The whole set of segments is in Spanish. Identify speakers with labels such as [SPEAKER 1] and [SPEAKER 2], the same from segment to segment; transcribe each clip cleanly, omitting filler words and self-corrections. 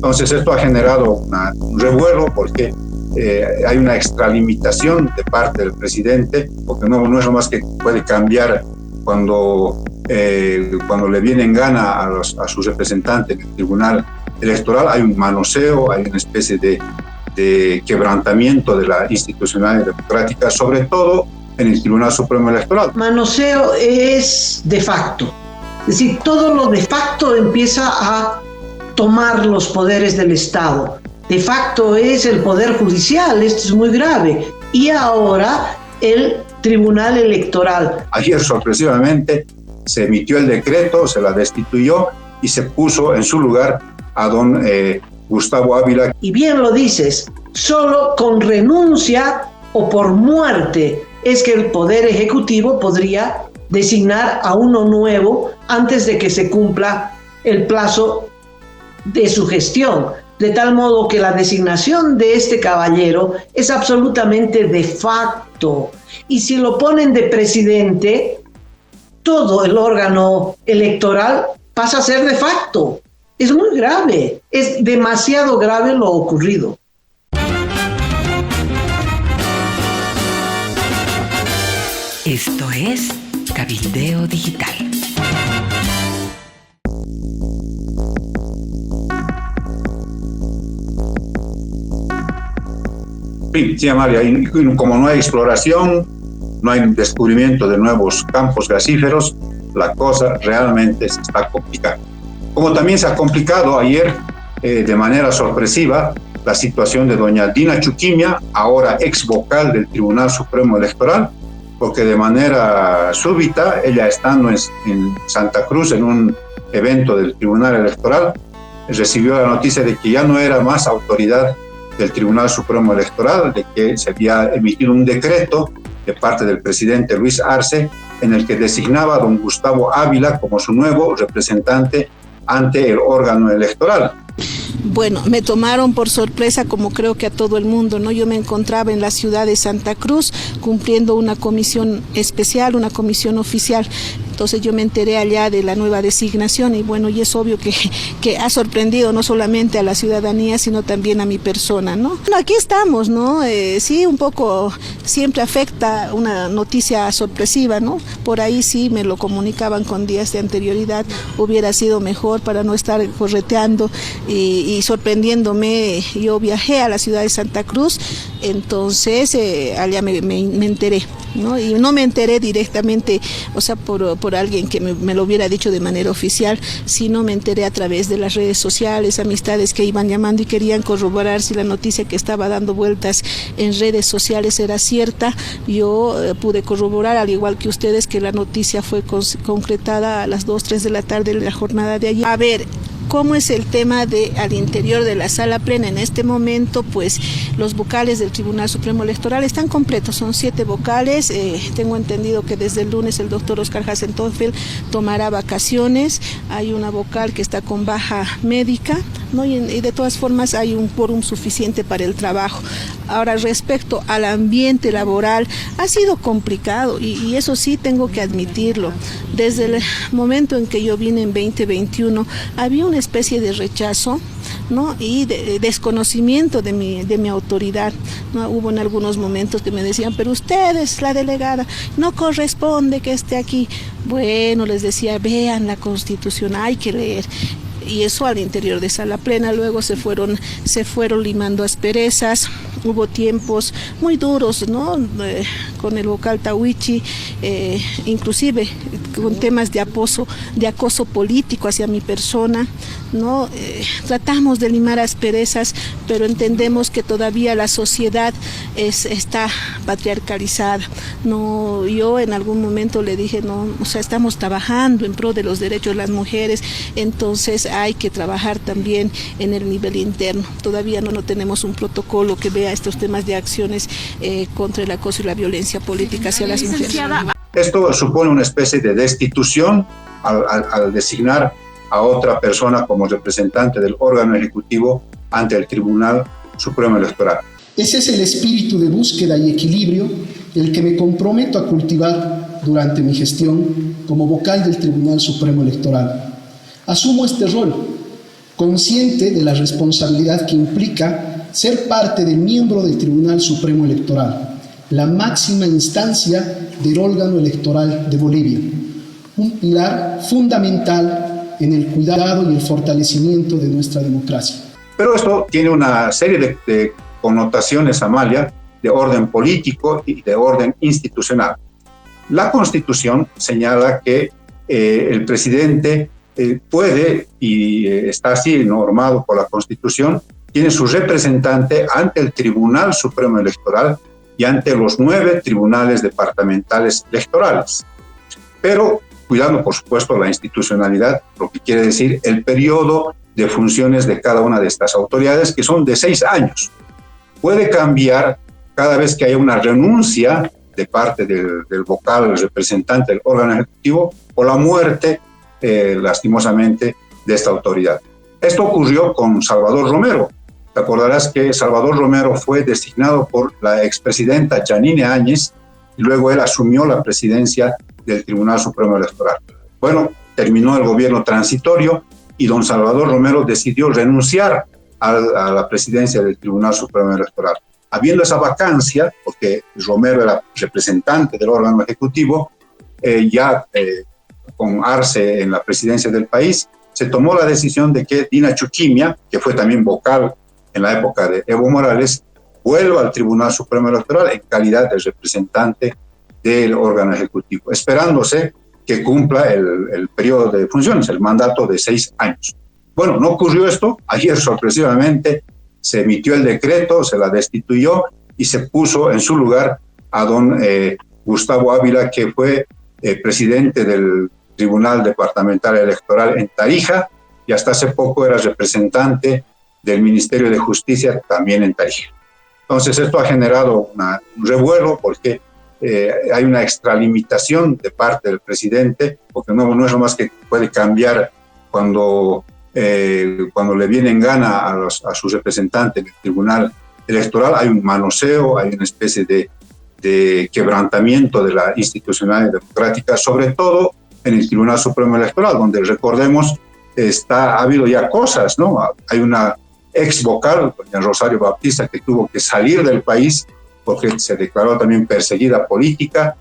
[SPEAKER 1] Entonces esto ha generado un revuelo porque hay una extralimitación de parte del presidente, porque no es lo más que puede cambiar cuando le viene en gana a sus representantes en el Tribunal Electoral. Hay un manoseo, hay una especie de quebrantamiento de la institucionalidad democrática, sobre todo en el Tribunal Supremo Electoral.
[SPEAKER 2] Manoseo es de facto, es decir, todo lo de facto empieza a tomar los poderes del Estado. De facto es el Poder Judicial, esto es muy grave. Y ahora el Tribunal Electoral.
[SPEAKER 1] Ayer, sorpresivamente, se emitió el decreto, se la destituyó y se puso en su lugar a don Gustavo Ávila.
[SPEAKER 2] Y bien lo dices, solo con renuncia o por muerte es que el Poder Ejecutivo podría designar a uno nuevo antes de que se cumpla el plazo de su gestión. De tal modo que la designación de este caballero es absolutamente de facto. Y si lo ponen de presidente, todo el órgano electoral pasa a ser de facto. Es muy grave, es demasiado grave lo ocurrido.
[SPEAKER 3] Esto es Cabildeo Digital.
[SPEAKER 1] Sí, Amalia, y como no hay exploración, no hay descubrimiento de nuevos campos gasíferos, la cosa realmente se está complicando. Como también se ha complicado ayer, de manera sorpresiva, la situación de doña Dina Chuquimia, ahora ex vocal del Tribunal Supremo Electoral, porque de manera súbita, ella estando en Santa Cruz en un evento del Tribunal Electoral, recibió la noticia de que ya no era más autoridad del Tribunal Supremo Electoral, de que se había emitido un decreto de parte del presidente Luis Arce en el que designaba a don Gustavo Ávila como su nuevo representante ante el órgano electoral.
[SPEAKER 4] Bueno, me tomaron por sorpresa, como creo que a todo el mundo, ¿no? Yo me encontraba en la ciudad de Santa Cruz cumpliendo una comisión especial, una comisión oficial. Entonces yo me enteré allá de la nueva designación y bueno, y es obvio que ha sorprendido no solamente a la ciudadanía, sino también a mi persona, ¿no? Bueno, aquí estamos, ¿no? Sí, un poco siempre afecta una noticia sorpresiva, ¿no? Por ahí sí me lo comunicaban con días de anterioridad, hubiera sido mejor para no estar correteando y sorprendiéndome. Yo viajé a la ciudad de Santa Cruz, entonces allá me enteré, ¿no? Y no me enteré directamente, o sea, por alguien que me lo hubiera dicho de manera oficial, sino me enteré a través de las redes sociales, amistades que iban llamando y querían corroborar si la noticia que estaba dando vueltas en redes sociales era cierta. Yo pude corroborar, al igual que ustedes, que la noticia fue concretada a las 2, 3 de la tarde de la jornada de ayer. A ver, ¿cómo es el tema al interior de la sala plena? En este momento, pues, los vocales del Tribunal Supremo Electoral están completos, son 7 vocales. Tengo entendido que desde el lunes el doctor Oscar Hasentonfeld tomará vacaciones. Hay una vocal que está con baja médica, ¿no? Y de todas formas hay un quórum suficiente para el trabajo. Ahora, respecto al ambiente laboral, ha sido complicado y eso sí tengo que admitirlo. Desde el momento en que yo vine en 2021, había una especie de rechazo, ¿no? Y de desconocimiento de mi autoridad, ¿no? Hubo en algunos momentos que me decían, pero usted es la delegada, no corresponde que esté aquí. Bueno, les decía, vean la Constitución, hay que leer. Y eso al interior de sala plena. Luego se fueron limando asperezas. Hubo tiempos muy duros, ¿no? Con el vocal Tawichi, inclusive con temas de acoso político hacia mi persona, ¿no? Tratamos de limar asperezas, pero entendemos que todavía la sociedad está patriarcalizada. No, yo en algún momento le dije, no, o sea, estamos trabajando en pro de los derechos de las mujeres, entonces hay que trabajar también en el nivel interno. Todavía no tenemos un protocolo que vea estos temas de acciones contra el acoso y la violencia política hacia las mujeres.
[SPEAKER 1] Esto supone una especie de destitución al designar a otra persona como representante del órgano ejecutivo ante el Tribunal Supremo Electoral.
[SPEAKER 5] Ese es el espíritu de búsqueda y equilibrio el que me comprometo a cultivar durante mi gestión como vocal del Tribunal Supremo Electoral. Asumo este rol consciente de la responsabilidad que implica ser parte del miembro del Tribunal Supremo Electoral, la máxima instancia del órgano electoral de Bolivia, un pilar fundamental en el cuidado y el fortalecimiento de nuestra democracia.
[SPEAKER 1] Pero esto tiene una serie de connotaciones, Amalia, de orden político y de orden institucional. La Constitución señala que el presidente puede, y está así normado por la Constitución, tiene su representante ante el Tribunal Supremo Electoral y ante los 9 tribunales departamentales electorales. Pero cuidando, por supuesto, la institucionalidad, lo que quiere decir el periodo de funciones de cada una de estas autoridades, que son de 6 años. Puede cambiar cada vez que haya una renuncia de parte del vocal, el representante del órgano ejecutivo, o la muerte, lastimosamente, de esta autoridad. Esto ocurrió con Salvador Romero. Te acordarás que Salvador Romero fue designado por la expresidenta Yanine Áñez y luego él asumió la presidencia del Tribunal Supremo Electoral. Bueno, terminó el gobierno transitorio y don Salvador Romero decidió renunciar a la presidencia del Tribunal Supremo Electoral. Habiendo esa vacancia, porque Romero era representante del órgano ejecutivo, con Arce en la presidencia del país, se tomó la decisión de que Dina Chuquimia, que fue también vocal en la época de Evo Morales, vuelva al Tribunal Supremo Electoral en calidad de representante del órgano ejecutivo, esperándose que cumpla el periodo de funciones, el mandato de 6 años. Bueno, no ocurrió esto. Ayer, sorpresivamente, se emitió el decreto, se la destituyó y se puso en su lugar a don Gustavo Ávila, que fue presidente del Tribunal Departamental Electoral en Tarija y hasta hace poco era representante del Ministerio de Justicia también en Tarija. Entonces esto ha generado un revuelo porque hay una extralimitación de parte del presidente, porque no es lo más que puede cambiar cuando le viene en gana a sus representantes del Tribunal Electoral. Hay un manoseo, hay una especie de quebrantamiento de la institucionalidad democrática, sobre todo en el Tribunal Supremo Electoral, donde, recordemos, ha habido ya cosas, ¿no? Hay una ex vocal, doña Rosario Baptista, que tuvo que salir del país porque se declaró también perseguida política.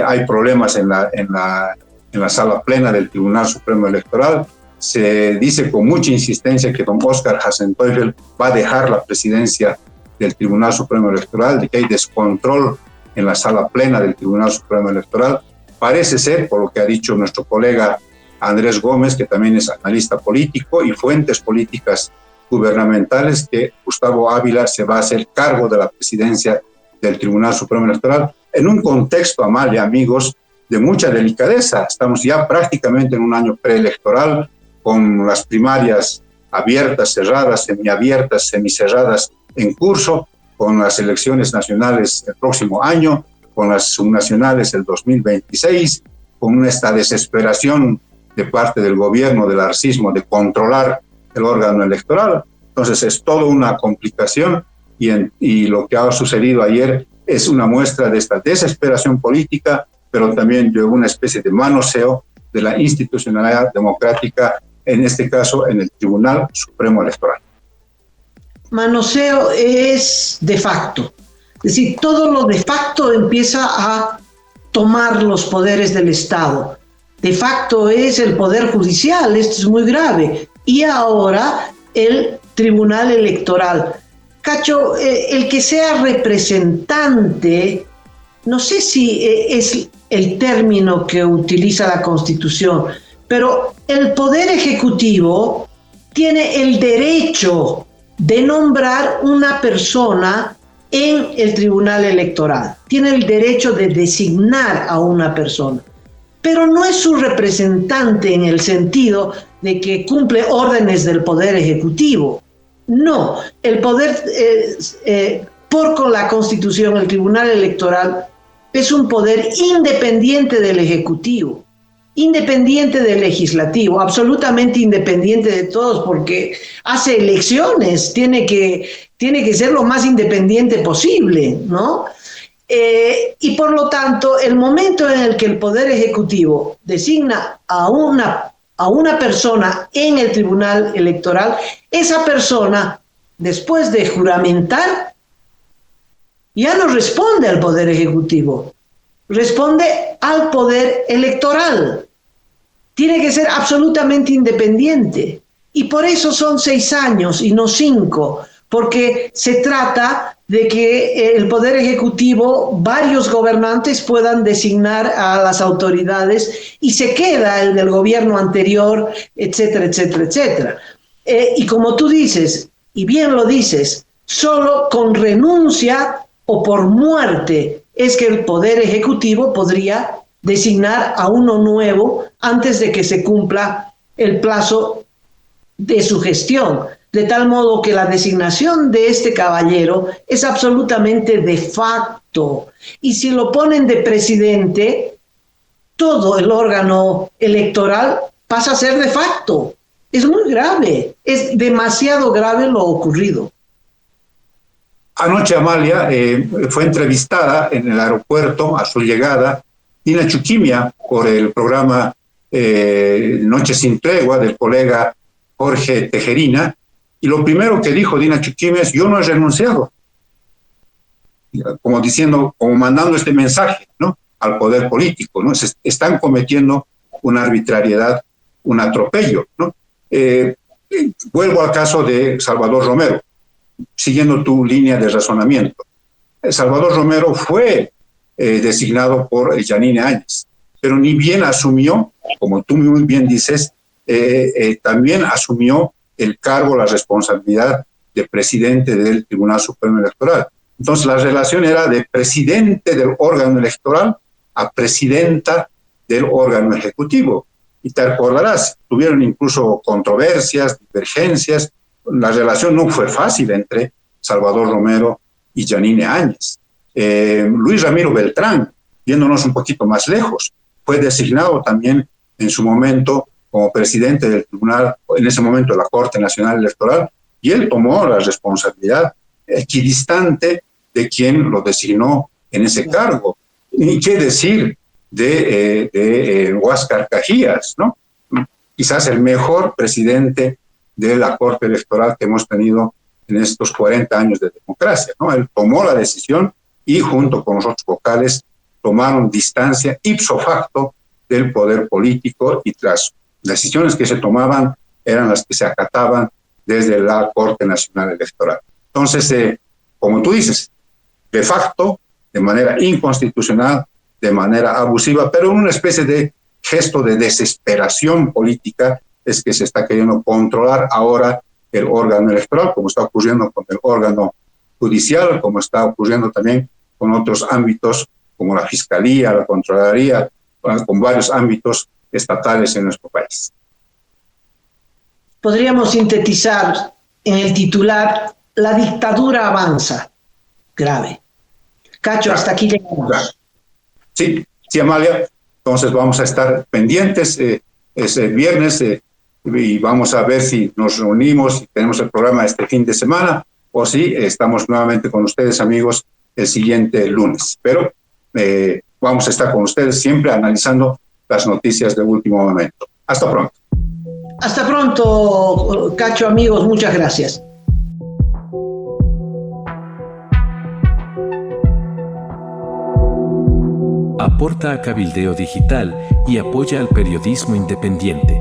[SPEAKER 1] Hay problemas en la sala plena del Tribunal Supremo Electoral. Se dice con mucha insistencia que don Oscar Hasenteufel va a dejar la presidencia del Tribunal Supremo Electoral, de que hay descontrol en la sala plena del Tribunal Supremo Electoral. Parece ser, por lo que ha dicho nuestro colega Andrés Gómez, que también es analista político y fuentes políticas gubernamentales, que Gustavo Ávila se va a hacer cargo de la presidencia del Tribunal Supremo Electoral en un contexto, Amalia, amigos, de mucha delicadeza. Estamos ya prácticamente en un año preelectoral, con las primarias abiertas, cerradas, semiabiertas, semicerradas en curso, con las elecciones nacionales el próximo año, con las subnacionales el 2026, con esta desesperación de parte del gobierno, del arcismo, de controlar el órgano electoral. Entonces es toda una complicación y lo que ha sucedido ayer es una muestra de esta desesperación política, pero también de una especie de manoseo de la institucionalidad democrática, en este caso en el Tribunal Supremo Electoral.
[SPEAKER 2] Manoseo es de facto. Es decir, todo lo de facto empieza a tomar los poderes del Estado. De facto es el Poder Judicial, esto es muy grave. Y ahora el Tribunal Electoral. Cacho, el que sea representante, no sé si es el término que utiliza la Constitución, pero el Poder Ejecutivo tiene el derecho de nombrar una persona en el Tribunal Electoral. Tiene el derecho de designar a una persona, pero no es su representante en el sentido de que cumple órdenes del Poder Ejecutivo. No, el poder, con la Constitución, el Tribunal Electoral es un poder independiente del Ejecutivo, independiente del Legislativo, absolutamente independiente de todos, porque hace elecciones, tiene que ser lo más independiente posible, ¿no? Y por lo tanto, el momento en el que el Poder Ejecutivo designa a a una persona en el Tribunal Electoral, esa persona, después de juramentar, ya no responde al Poder Ejecutivo, responde al Poder Electoral. Tiene que ser absolutamente independiente. Y por eso son 6 años y no 5, porque se trata de que el Poder Ejecutivo, varios gobernantes puedan designar a las autoridades y se queda el del gobierno anterior, etcétera, etcétera, etcétera. Y como tú dices, y bien lo dices, solo con renuncia o por muerte es que el Poder Ejecutivo podría designar a uno nuevo antes de que se cumpla el plazo de su gestión, de tal modo que la designación de este caballero es absolutamente de facto. Y si lo ponen de presidente, todo el órgano electoral pasa a ser de facto. Es muy grave, es demasiado grave lo ocurrido.
[SPEAKER 1] Anoche Amalia fue entrevistada en el aeropuerto a su llegada, Dina Chuquimia, por el programa Noche sin Tregua del colega Jorge Tejerina, y lo primero que dijo Dina Chuquimia es: yo no he renunciado, como diciendo, como mandando este mensaje, ¿no?, al poder político, ¿no? Se están cometiendo una arbitrariedad, un atropello, ¿no? Vuelvo al caso de Salvador Romero, siguiendo tu línea de razonamiento. Salvador Romero fue designado por Yanine Áñez, pero ni bien asumió, como tú muy bien dices, también asumió el cargo, la responsabilidad de presidente del Tribunal Supremo Electoral. Entonces la relación era de presidente del órgano electoral a presidenta del órgano ejecutivo. Y te acordarás, tuvieron incluso controversias, divergencias. La relación no fue fácil entre Salvador Romero y Yanine Áñez. Luis Ramiro Beltrán, yéndonos un poquito más lejos, fue designado también en su momento como presidente del tribunal, en ese momento de la Corte Nacional Electoral, y él tomó la responsabilidad equidistante de quien lo designó en ese cargo. Ni qué decir de Huáscar Cajías, ¿no? Quizás el mejor presidente de la Corte Electoral que hemos tenido en estos 40 años de democracia, ¿no? Él tomó la decisión y junto con los otros vocales tomaron distancia ipso facto del poder político, y las decisiones que se tomaban eran las que se acataban desde la Corte Nacional Electoral. Entonces, como tú dices, de facto, de manera inconstitucional, de manera abusiva, pero en una especie de gesto de desesperación política, es que se está queriendo controlar ahora el órgano electoral, como está ocurriendo con el órgano judicial, como está ocurriendo también con otros ámbitos como la Fiscalía, la Contraloría, con varios ámbitos estatales en nuestro país.
[SPEAKER 2] Podríamos sintetizar en el titular: la dictadura avanza. Grave. Cacho, claro, hasta aquí llegamos.
[SPEAKER 1] Claro. Sí, Amalia. Entonces vamos a estar pendientes ese viernes y vamos a ver si nos reunimos y tenemos el programa este fin de semana, o si estamos nuevamente con ustedes, amigos, el siguiente lunes. Pero vamos a estar con ustedes siempre analizando las noticias de último momento. Hasta pronto.
[SPEAKER 2] Hasta pronto, Cacho, amigos. Muchas gracias.
[SPEAKER 6] Aporta a Cabildeo Digital y apoya al periodismo independiente.